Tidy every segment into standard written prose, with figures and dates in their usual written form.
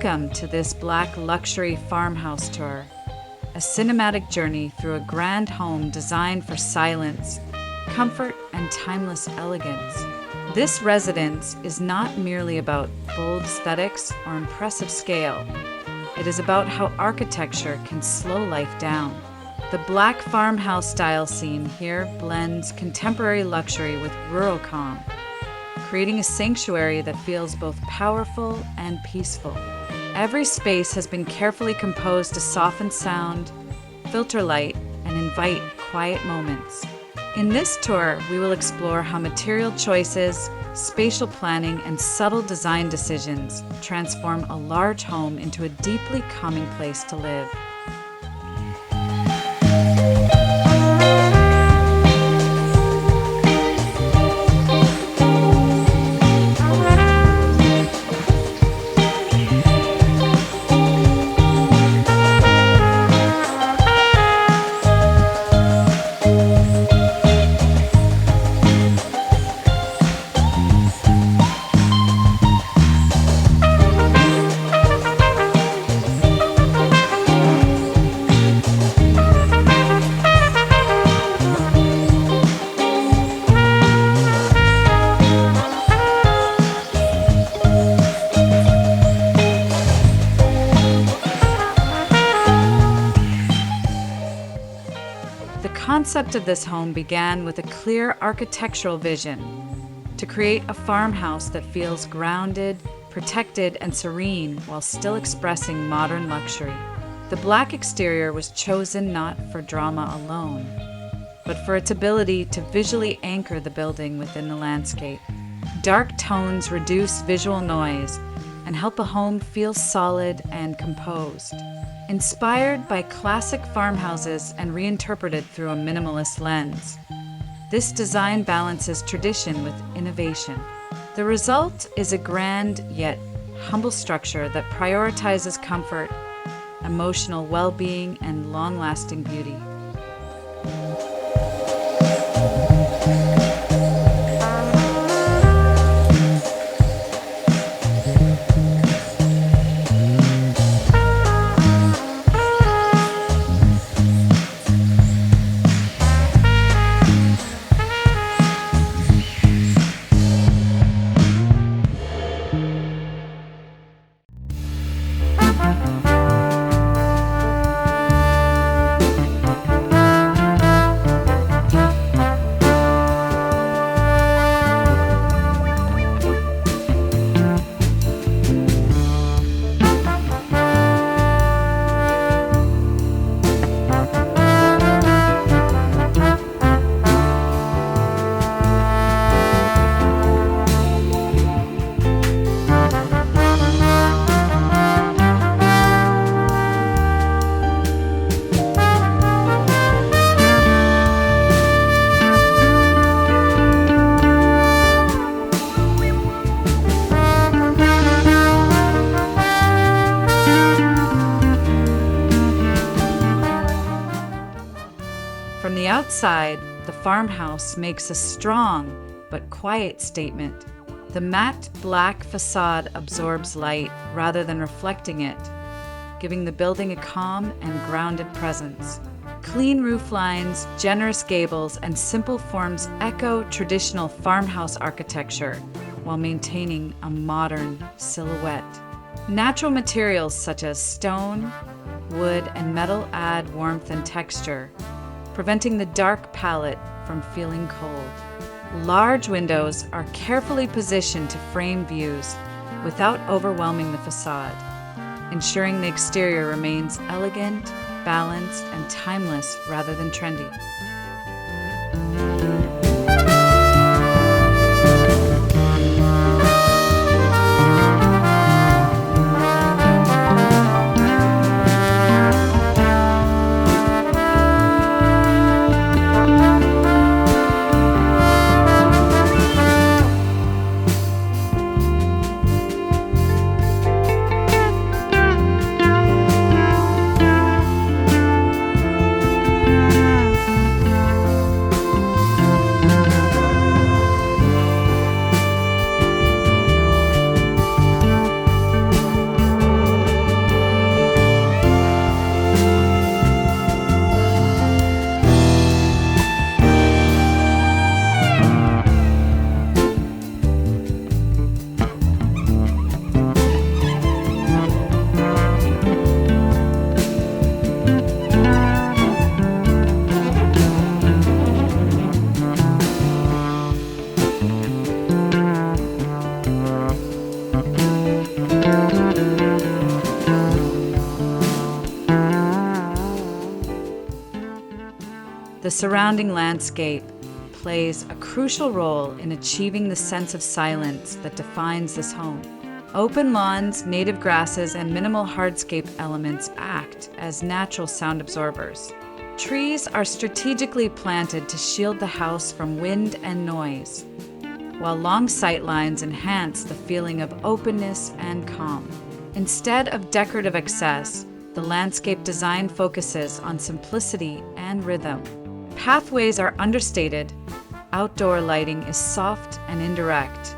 Welcome to this Black Luxury Farmhouse Tour, a cinematic journey through a grand home designed for silence, comfort, and timeless elegance. This residence is not merely about bold aesthetics or impressive scale. It is about how architecture can slow life down. The Black farmhouse style scene here blends contemporary luxury with rural calm, creating a sanctuary that feels both powerful and peaceful. Every space has been carefully composed to soften sound, filter light, and invite quiet moments. In this tour, we will explore how material choices, spatial planning, and subtle design decisions transform a large home into a deeply calming place to live. The concept of this home began with a clear architectural vision to create a farmhouse that feels grounded, protected, and serene while still expressing modern luxury. The black exterior was chosen not for drama alone, but for its ability to visually anchor the building within the landscape. Dark tones reduce visual noise and help a home feel solid and composed. Inspired by classic farmhouses and reinterpreted through a minimalist lens, this design balances tradition with innovation. The result is a grand yet humble structure that prioritizes comfort, emotional well-being, and long-lasting beauty. From the outside, the farmhouse makes a strong but quiet statement. The matte black facade absorbs light rather than reflecting it, giving the building a calm and grounded presence. Clean roof lines, generous gables, and simple forms echo traditional farmhouse architecture while maintaining a modern silhouette. Natural materials such as stone, wood, and metal add warmth and texture, preventing the dark palette from feeling cold. Large windows are carefully positioned to frame views without overwhelming the facade, ensuring the exterior remains elegant, balanced, and timeless rather than trendy. surrounding landscape plays a crucial role in achieving the sense of silence that defines this home. Open lawns, native grasses, and minimal hardscape elements act as natural sound absorbers. Trees are strategically planted to shield the house from wind and noise, while long sightlines enhance the feeling of openness and calm. Instead of decorative excess, the landscape design focuses on simplicity and rhythm. Pathways are understated, outdoor lighting is soft and indirect,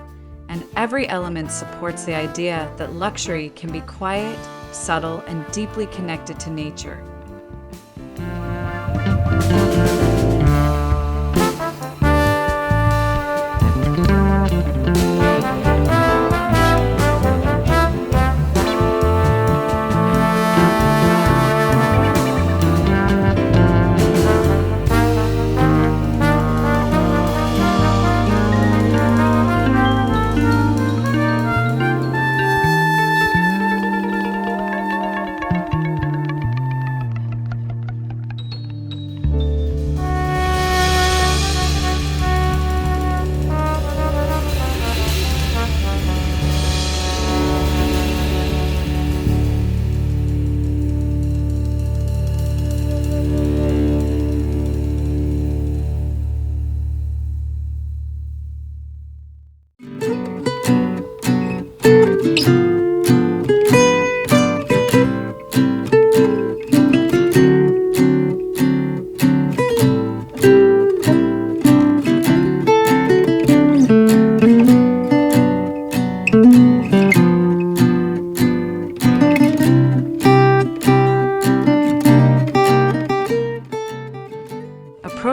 and every element supports the idea that luxury can be quiet, subtle, and deeply connected to nature.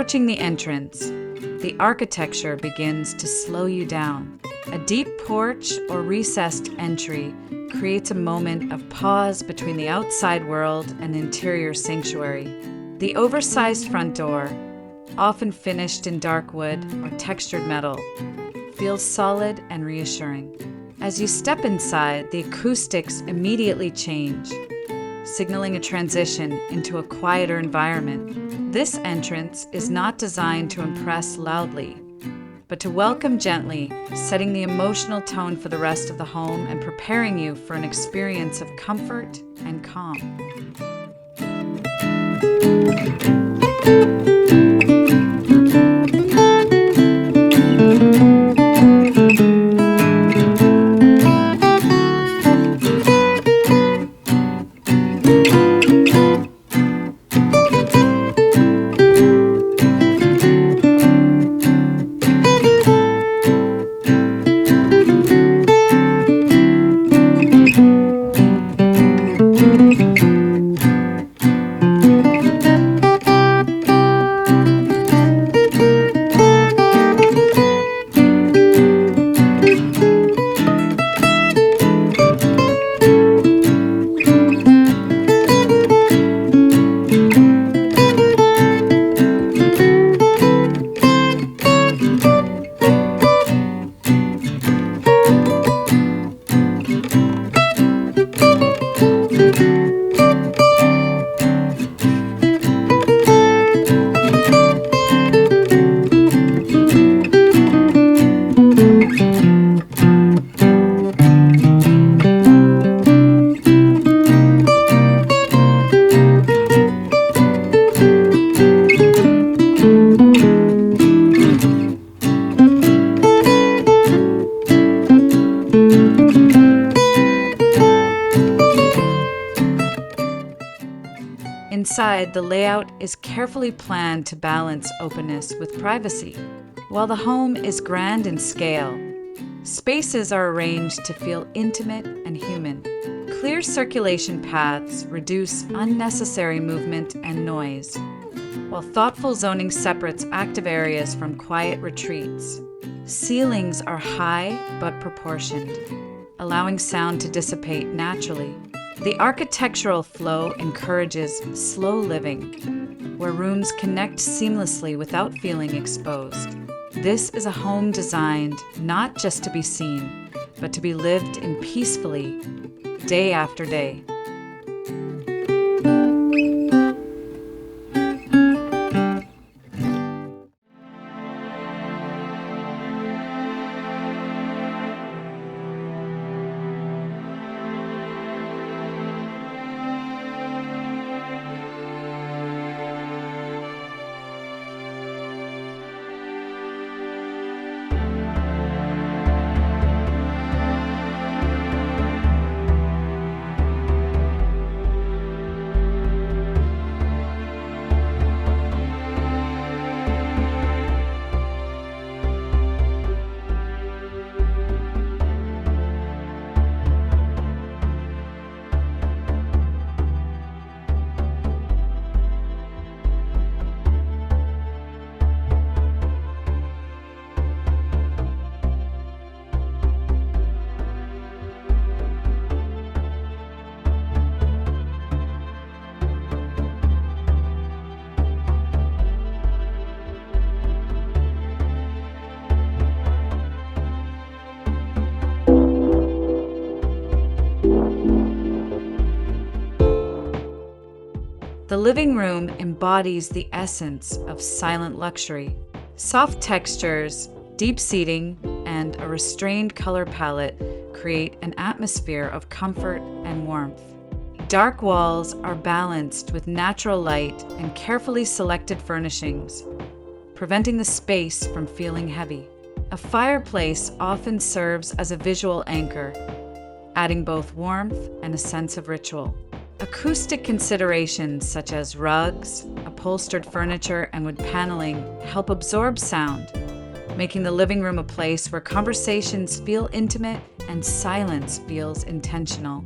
Approaching the entrance, the architecture begins to slow you down. A deep porch or recessed entry creates a moment of pause between the outside world and interior sanctuary. The oversized front door, often finished in dark wood or textured metal, feels solid and reassuring. As you step inside, the acoustics immediately change, signaling a transition into a quieter environment. This entrance is not designed to impress loudly, but to welcome gently, setting the emotional tone for the rest of the home and preparing you for an experience of comfort and calm. Inside, the layout is carefully planned to balance openness with privacy. While the home is grand in scale, spaces are arranged to feel intimate and human. Clear circulation paths reduce unnecessary movement and noise, while thoughtful zoning separates active areas from quiet retreats. Ceilings are high but proportioned, allowing sound to dissipate naturally. The architectural flow encourages slow living, where rooms connect seamlessly without feeling exposed. This is a home designed not just to be seen, but to be lived in peacefully, day after day. The living room embodies the essence of silent luxury. Soft textures, deep seating, and a restrained color palette create an atmosphere of comfort and warmth. Dark walls are balanced with natural light and carefully selected furnishings, preventing the space from feeling heavy. A fireplace often serves as a visual anchor, adding both warmth and a sense of ritual. Acoustic considerations such as rugs, upholstered furniture, and wood paneling help absorb sound, making the living room a place where conversations feel intimate and silence feels intentional.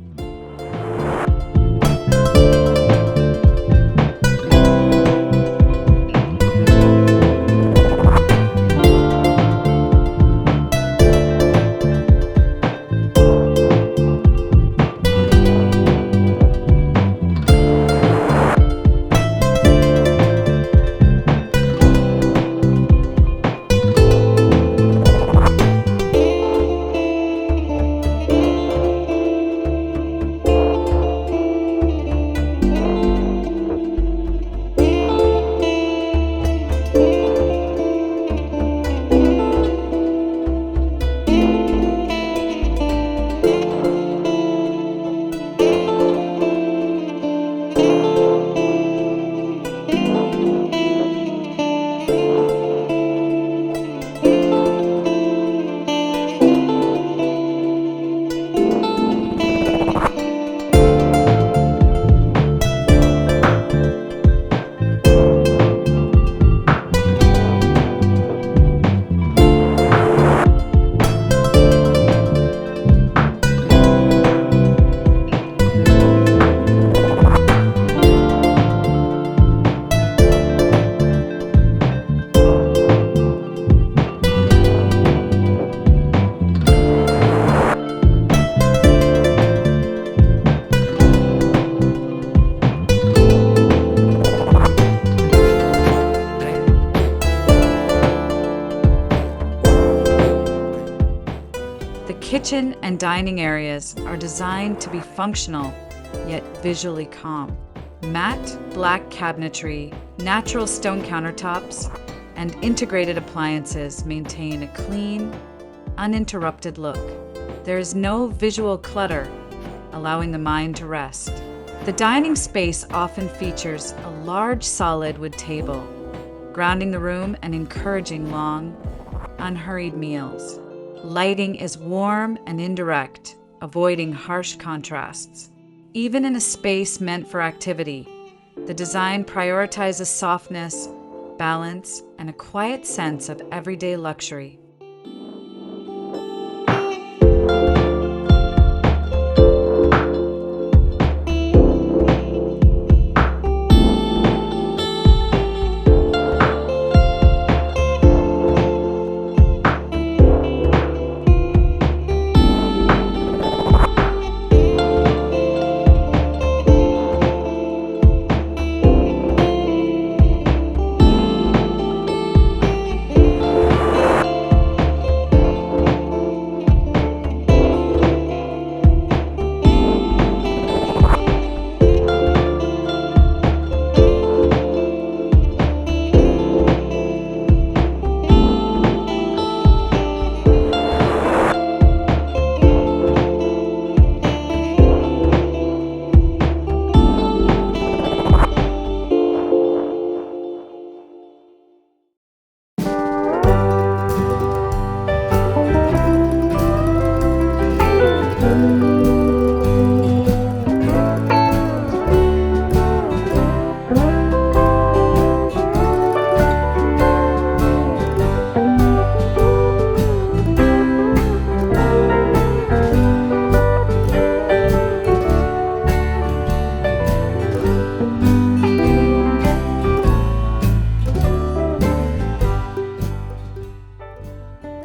Kitchen and dining areas are designed to be functional, yet visually calm. Matte black cabinetry, natural stone countertops, and integrated appliances maintain a clean, uninterrupted look. There is no visual clutter, allowing the mind to rest. The dining space often features a large solid wood table, grounding the room and encouraging long, unhurried meals. Lighting is warm and indirect, avoiding harsh contrasts. Even in a space meant for activity, the design prioritizes softness, balance, and a quiet sense of everyday luxury.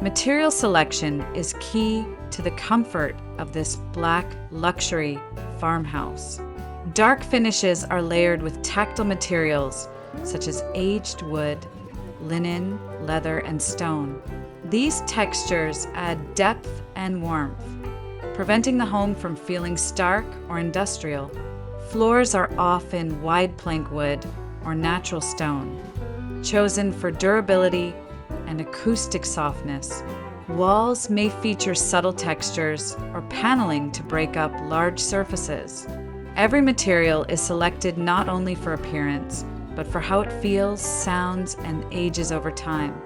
Material selection is key to the comfort of this Black Luxury Farmhouse. Dark finishes are layered with tactile materials such as aged wood, linen, leather, and stone. These textures add depth and warmth, preventing the home from feeling stark or industrial. Floors are often wide plank wood or natural stone, chosen for durability and acoustic softness. Walls may feature subtle textures or paneling to break up large surfaces. Every material is selected not only for appearance, but for how it feels, sounds, and ages over time.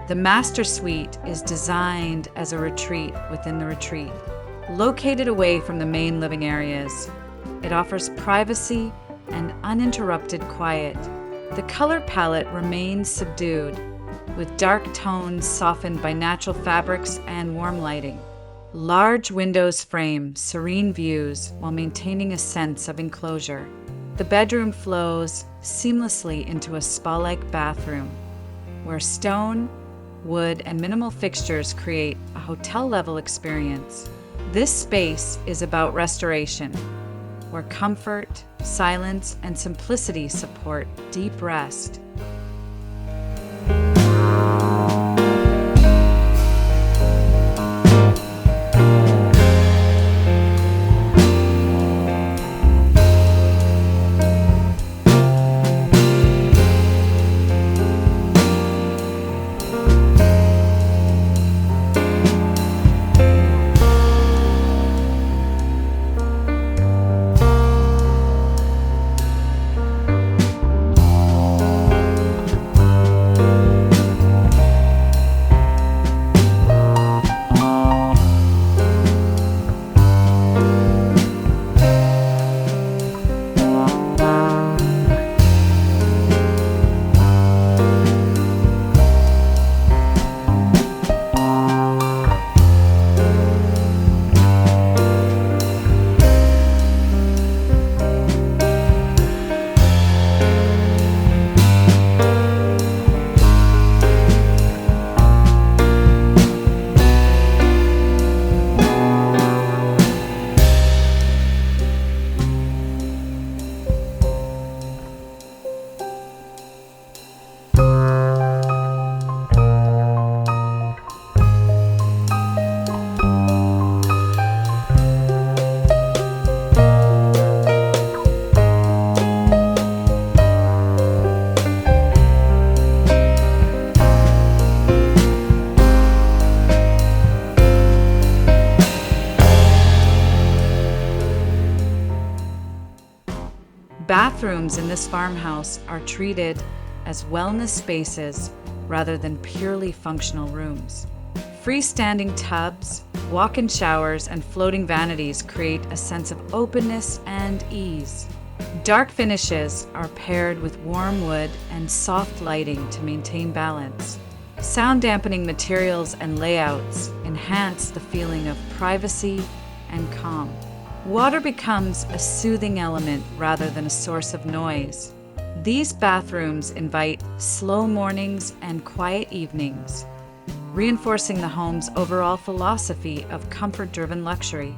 The master suite is designed as a retreat within the retreat. Located away from the main living areas, it offers privacy and uninterrupted quiet. The color palette remains subdued, with dark tones softened by natural fabrics and warm lighting. Large windows frame serene views while maintaining a sense of enclosure. The bedroom flows seamlessly into a spa-like bathroom, where stone, wood, and minimal fixtures create a hotel-level experience. This space is about restoration, where comfort, silence, and simplicity support deep rest. Bathrooms in this farmhouse are treated as wellness spaces rather than purely functional rooms. Freestanding tubs, walk-in showers, and floating vanities create a sense of openness and ease. Dark finishes are paired with warm wood and soft lighting to maintain balance. Sound-dampening materials and layouts enhance the feeling of privacy and calm. Water becomes a soothing element rather than a source of noise. These bathrooms invite slow mornings and quiet evenings, reinforcing the home's overall philosophy of comfort-driven luxury.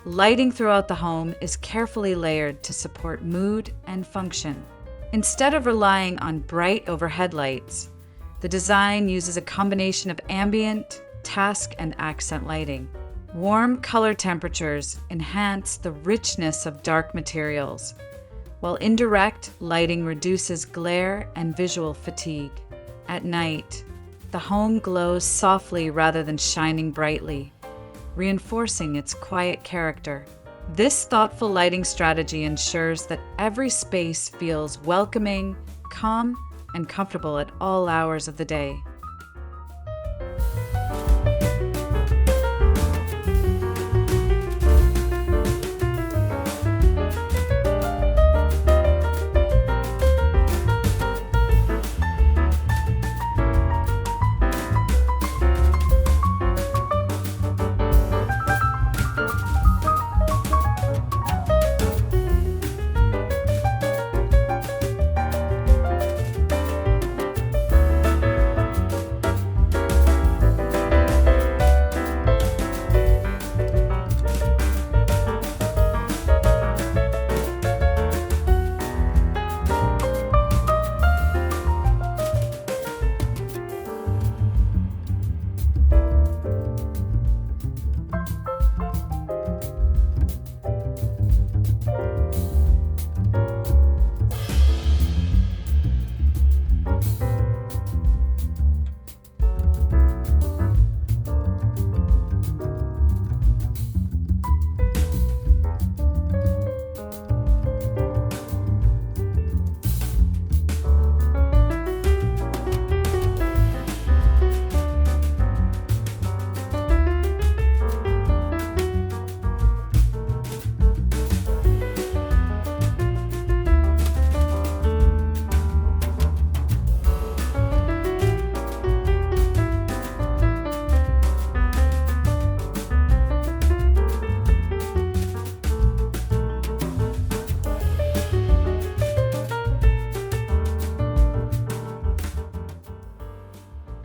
Lighting throughout the home is carefully layered to support mood and function. Instead of relying on bright overhead lights, the design uses a combination of ambient, task, and accent lighting. Warm color temperatures enhance the richness of dark materials, while indirect lighting reduces glare and visual fatigue. At night, the home glows softly rather than shining brightly, reinforcing its quiet character. This thoughtful lighting strategy ensures that every space feels welcoming, calm, and comfortable at all hours of the day.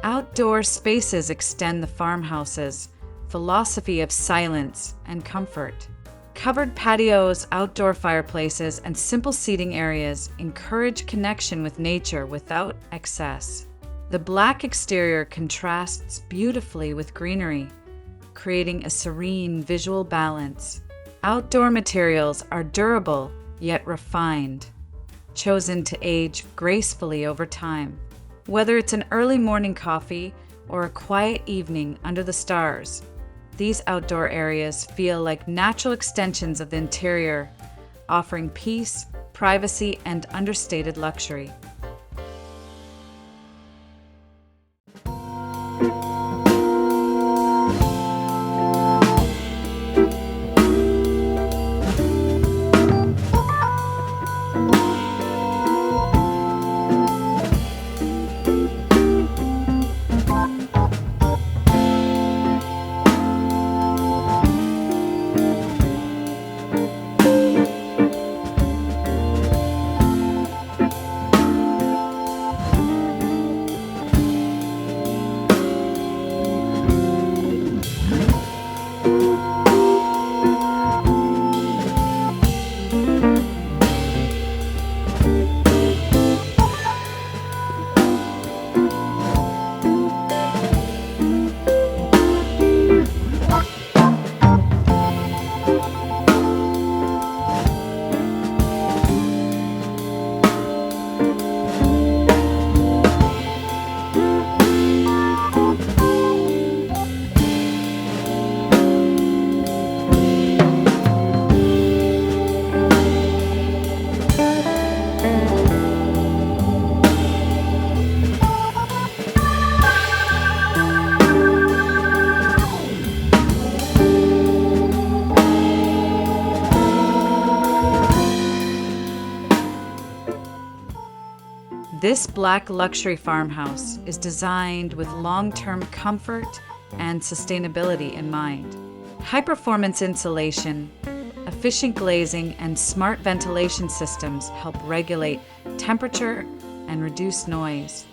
Outdoor spaces extend the farmhouse's philosophy of silence and comfort. Covered patios, outdoor fireplaces, and simple seating areas encourage connection with nature without excess. The black exterior contrasts beautifully with greenery, creating a serene visual balance. Outdoor materials are durable yet refined, chosen to age gracefully over time. Whether it's an early morning coffee or a quiet evening under the stars, these outdoor areas feel like natural extensions of the interior, offering peace, privacy, and understated luxury. This Black Luxury Farmhouse is designed with long-term comfort and sustainability in mind. High-performance insulation, efficient glazing, and smart ventilation systems help regulate temperature and reduce noise.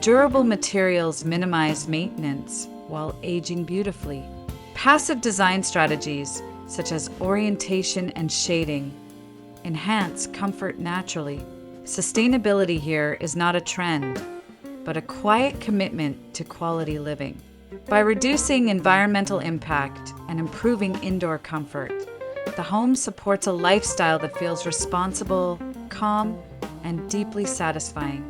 Durable materials minimize maintenance while aging beautifully. Passive design strategies, such as orientation and shading, enhance comfort naturally. Sustainability here is not a trend, but a quiet commitment to quality living. By reducing environmental impact and improving indoor comfort, the home supports a lifestyle that feels responsible, calm, and deeply satisfying.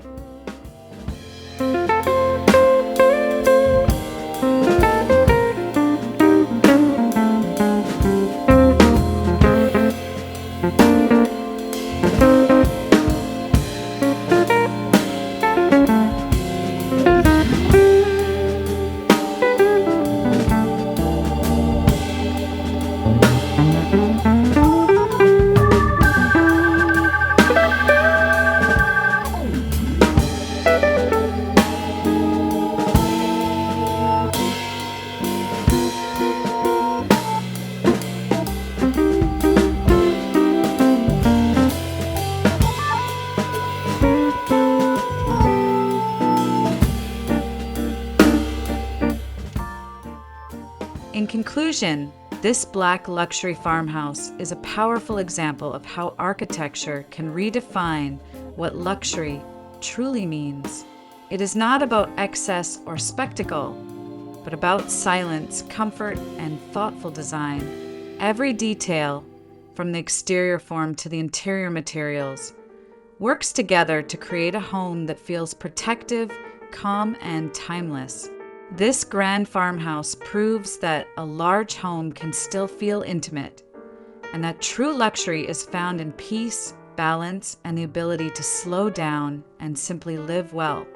In conclusion, this Black Luxury Farmhouse is a powerful example of how architecture can redefine what luxury truly means. It is not about excess or spectacle, but about silence, comfort, and thoughtful design. Every detail, from the exterior form to the interior materials, works together to create a home that feels protective, calm, and timeless. This grand farmhouse proves that a large home can still feel intimate, and that true luxury is found in peace, balance, and the ability to slow down and simply live well.